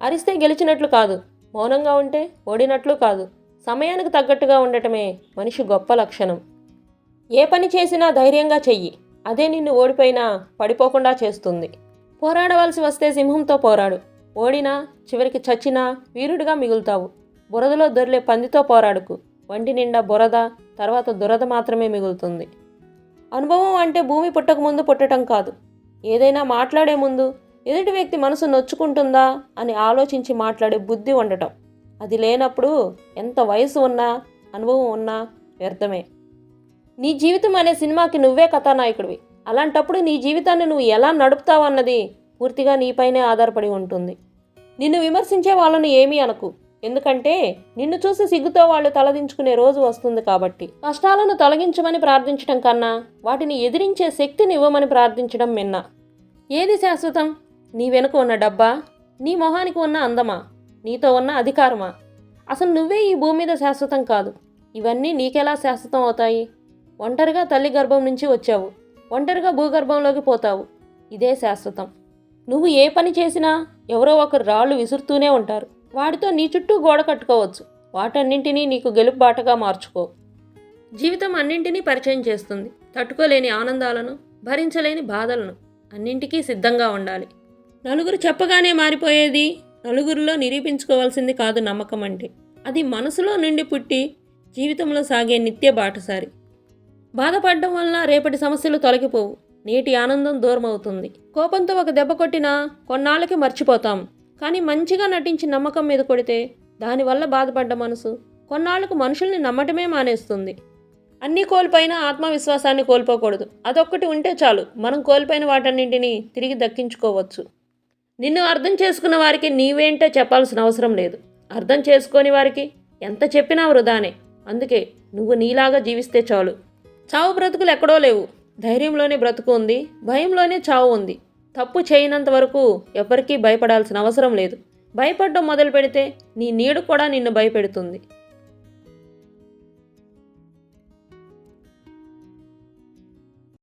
అరిస్తే గెలిచినట్లు కాదు, మౌనంగా ఉంటే ఓడినట్లు కాదు. సమయానికి తగ్గట్టుగా ఉండటమే మనిషి గొప్ప లక్షణం. ఏ పని చేసినా ధైర్యంగా చెయ్యి, అదే నిన్ను ఓడిపోయినా పడిపోకుండా చేస్తుంది. పోరాడవలసి వస్తే సింహంతో పోరాడు, ఓడినా చివరికి చచ్చినా వీరుడిగా మిగులుతావు. బురదలో దొర్లే పందితో పోరాడుకు, వంటి నిండా బురద, తర్వాత దురద మాత్రమే మిగులుతుంది. అనుభవం అంటే భూమి పుట్టకముందు పుట్టడం కాదు. ఏదైనా మాట్లాడే ముందు ఎదుటి వ్యక్తి మనసు నొచ్చుకుంటుందా అని ఆలోచించి మాట్లాడే బుద్ధి ఉండటం. అది లేనప్పుడు ఎంత వయసు ఉన్నా అనుభవం ఉన్నా వ్యర్థమే. నీ జీవితం అనే సినిమాకి నువ్వే కథానాయకుడివి. అలాంటప్పుడు నీ జీవితాన్ని నువ్వు ఎలా నడుపుతావు అన్నది పూర్తిగా నీపైనే ఆధారపడి ఉంటుంది. నిన్ను విమర్శించే వాళ్ళను ఏమీ అనకు, ఎందుకంటే నిన్ను చూసి సిగ్గుతో వాళ్ళు తలదించుకునే రోజు వస్తుంది కాబట్టి. కష్టాలను తొలగించమని ప్రార్థించడం కన్నా వాటిని ఎదిరించే శక్తిని ఇవ్వమని ప్రార్థించడం మిన్న. ఏది శాశ్వతం? నీ వెనుక ఉన్న డబ్బా, నీ మొహానికి ఉన్న అందమా, నీతో ఉన్న అధికారమా? అసలు నువ్వే ఈ భూమి మీద శాశ్వతం కాదు. ఇవన్నీ నీకెలా శాశ్వతం అవుతాయి? ఒంటరిగా తల్లి గర్భం నుంచి వచ్చావు, ఒంటరిగా భూగర్భంలోకి పోతావు. ఇదే శాశ్వతం. నువ్వు ఏ పని చేసినా ఎవరో ఒకరు రాళ్ళు విసురుతూనే ఉంటారు. వాటితో నీ చుట్టూ గోడ కట్టుకోవచ్చు, వాటన్నింటినీ నీకు గెలుపు బాటగా మార్చుకో. జీవితం అన్నింటినీ పరిచయం చేస్తుంది. తట్టుకోలేని ఆనందాలను, భరించలేని బాధలను. అన్నింటికీ సిద్ధంగా ఉండాలి. నలుగురు చెప్పగానే మారిపోయేది, నలుగురిలో నిరూపించుకోవాల్సింది కాదు నమ్మకం అంటే. అది మనసులో నుండి పుట్టి జీవితంలో సాగే నిత్య బాటసారి. బాధపడడం వలన రేపటి సమస్యలు తొలగిపోవు, నేటి ఆనందం దూరం అవుతుంది. కోపంతో ఒక దెబ్బ కొట్టినా కొన్నాళ్ళకి మర్చిపోతాం. కానీ మంచిగా నటించి నమ్మకం మీద కొడితే దానివల్ల బాధపడ్డ మనసు కొన్నాళ్లకు మనుషుల్ని నమ్మటమే మానేస్తుంది. అన్నీ కోల్పోయినా ఆత్మవిశ్వాసాన్ని కోల్పోకూడదు. అదొక్కటి ఉంటే చాలు, మనం కోల్పోయిన వాటన్నింటినీ తిరిగి దక్కించుకోవచ్చు. నిన్ను అర్థం చేసుకున్న వారికి నీవేంటో చెప్పాల్సిన అవసరం లేదు. అర్థం చేసుకోని వారికి ఎంత చెప్పినా వృధానే. అందుకే నువ్వు నీలాగా జీవిస్తే చాలు. చావు బ్రతుకులు ఎక్కడో లేవు. ధైర్యంలోనే బ్రతుకు ఉంది, భయంలోనే చావు ఉంది. తప్పు చేయనంత వరకు ఎవరికీ భయపడాల్సిన అవసరం లేదు. భయపడడం మొదలు పెడితే నీ నీడ కూడా నిన్ను భయపెడుతుంది.